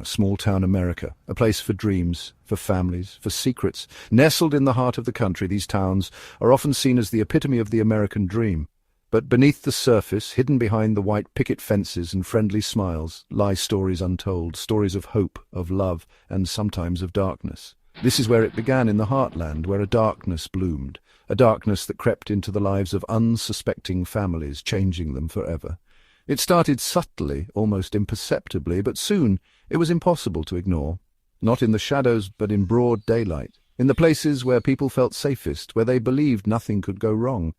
small-town America, a place for dreams, for families, for secrets. Nestled in the heart of the country, these towns are often seen as the epitome of the American dream. But beneath the surface, hidden behind the white picket fences and friendly smiles, lie stories untold, stories of hope, of love, and sometimes of darkness. This is where it began, in the heartland, where a darkness bloomed, a darkness that crept into the lives of unsuspecting families, changing them forever. It started subtly, almost imperceptibly, but soon it was impossible to ignore. Not in the shadows, but in broad daylight, in the places where people felt safest, where they believed nothing could go wrong.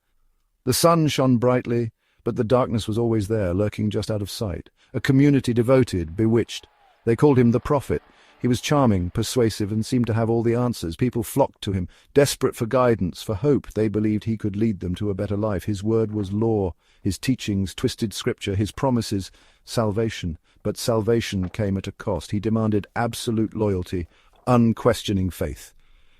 The sun shone brightly, but the darkness was always there, lurking just out of sight. A community devoted, bewitched. They called him the Prophet. He was charming, persuasive, and seemed to have all the answers. People flocked to him, desperate for guidance, for hope. They believed he could lead them to a better life. His word was law, his teachings twisted scripture, his promises salvation. But salvation came at a cost. He demanded absolute loyalty, unquestioning faith.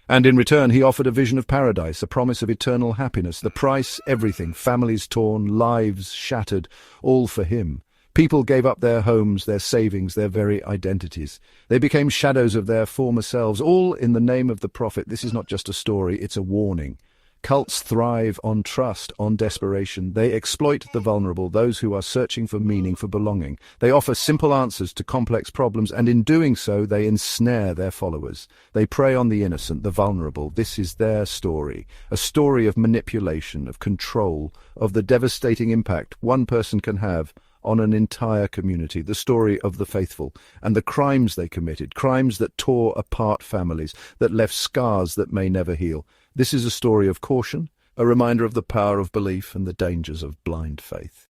And in return he offered a vision of paradise, a promise of eternal happiness. The price, everything, families torn, lives shattered, all for him. People gave up their homes, their savings, their very identities. They became shadows of their former selves, all in the name of the Prophet. This is not just a story, it's a warning. Cults thrive on trust, on desperation. They exploit the vulnerable, those who are searching for meaning, for belonging. They offer simple answers to complex problems, and in doing so they ensnare their followers. They prey on the innocent, the vulnerable. This is their story, a story of manipulation, of control, of the devastating impact one person can have on an entire community, the story of the faithful, and the crimes they committed, crimes that tore apart families, that left scars that may never heal. This is a story of caution, a reminder of the power of belief and the dangers of blind faith.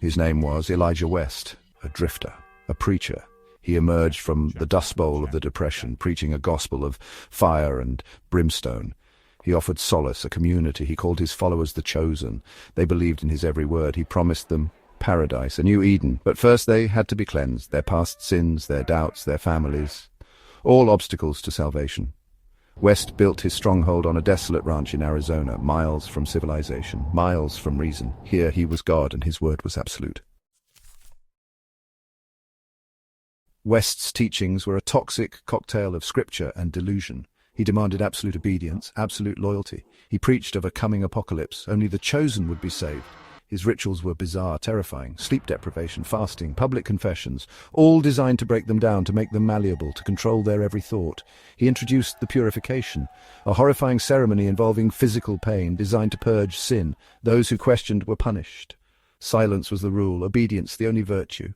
His name was Elijah West, a drifter, a preacher. He emerged from the Dust Bowl of the Depression, preaching a gospel of fire and brimstone. He offered solace, a community. He called his followers the chosen. They believed in his every word. He promised them paradise, a new Eden. But first they had to be cleansed, their past sins, their doubts, their families, all obstacles to salvation. West built his stronghold on a desolate ranch in Arizona, miles from civilization, miles from reason. Here he was God, and his word was absolute. West's teachings were a toxic cocktail of scripture and delusion. He demanded absolute obedience, absolute loyalty. He preached of a coming apocalypse. Only the chosen would be saved. His rituals were bizarre, terrifying. Sleep deprivation, fasting, public confessions, all designed to break them down, to make them malleable, to control their every thought. He introduced the purification, a horrifying ceremony involving physical pain, designed to purge sin. Those who questioned were punished. Silence was the rule, obedience the only virtue.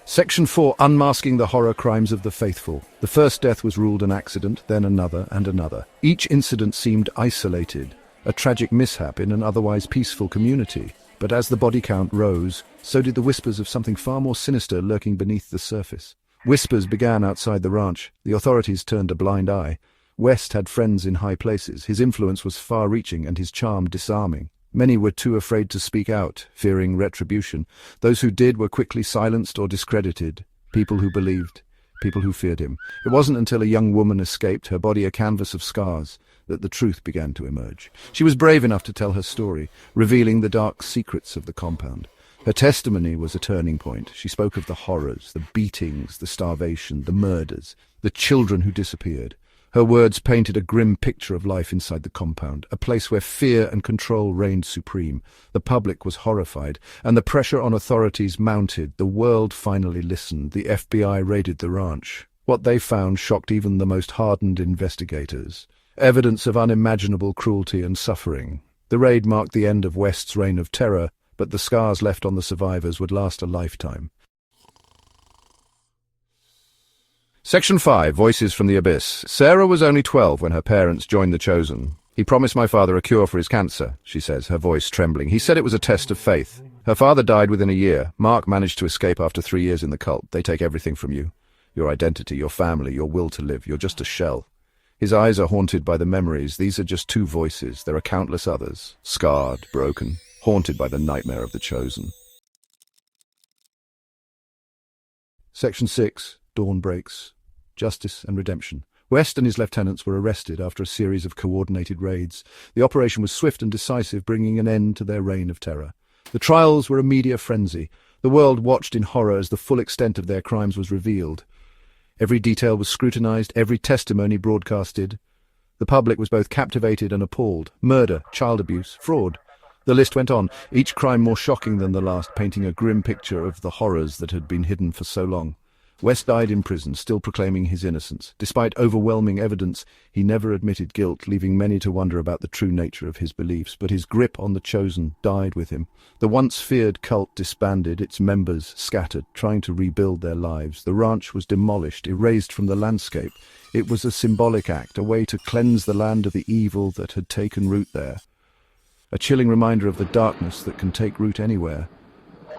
Section 4, Unmasking the Horror Crimes of the Faithful. The first death was ruled an accident, then another and another. Each incident seemed isolated, a tragic mishap in an otherwise peaceful community. But as the body count rose, so did the whispers of something far more sinister lurking beneath the surface. Whispers began outside the ranch. The authorities turned a blind eye. West had friends in high places. His influence was far-reaching and his charm disarming. Many were too afraid to speak out, fearing retribution. Those who did were quickly silenced or discredited. People who believed, people who feared him. It wasn't until a young woman escaped, her body a canvas of scars, that the truth began to emerge. She was brave enough to tell her story, revealing the dark secrets of the compound. Her testimony was a turning point. She spoke of the horrors, the beatings, the starvation, the murders, the children who disappeared. Her words painted a grim picture of life inside the compound, a place where fear and control reigned supreme. The public was horrified, and the pressure on authorities mounted. The world finally listened. The FBI raided the ranch. What they found shocked even the most hardened investigators. Evidence of unimaginable cruelty and suffering. The raid marked the end of West's reign of terror, but the scars left on the survivors would last a lifetime. Section 5, Voices from the Abyss. Sarah was only 12 when her parents joined the Chosen. He promised my father a cure for his cancer, she says, her voice trembling. He said it was a test of faith. Her father died within a year. Mark managed to escape after 3 years in the cult. They take everything from you. Your identity, your family, your will to live. You're just a shell. His eyes are haunted by the memories. These are just 2 voices. There are countless others, scarred, broken, haunted by the nightmare of the Chosen. Section 6, Dawn Breaks. Justice and Redemption. West and his lieutenants were arrested after a series of coordinated raids. The operation was swift and decisive, bringing an end to their reign of terror. The trials were a media frenzy. The world watched in horror as the full extent of their crimes was revealed. Every detail was scrutinized, every testimony broadcasted. The public was both captivated and appalled. Murder, child abuse, fraud. The list went on, each crime more shocking than the last, painting a grim picture of the horrors that had been hidden for so long. West died in prison, still proclaiming his innocence. Despite overwhelming evidence, he never admitted guilt, leaving many to wonder about the true nature of his beliefs. But his grip on the chosen died with him. The once feared cult disbanded, its members scattered, trying to rebuild their lives. The ranch was demolished, erased from the landscape. It was a symbolic act, a way to cleanse the land of the evil that had taken root there. A chilling reminder of the darkness that can take root anywhere.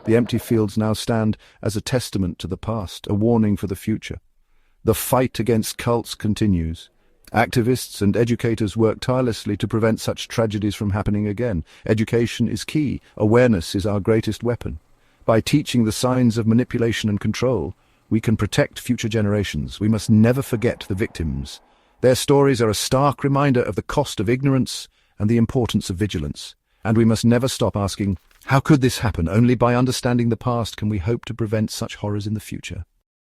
The empty fields now stand as a testament to the past, a warning for the future. The fight against cults continues. Activists and educators work tirelessly to prevent such tragedies from happening again. Education is key. Awareness is our greatest weapon. By teaching the signs of manipulation and control, we can protect future generations. We must never forget the victims. Their stories are a stark reminder of the cost of ignorance and the importance of vigilance. And we must never stop asking, how could this happen? Only by understanding the past can we hope to prevent such horrors in the future.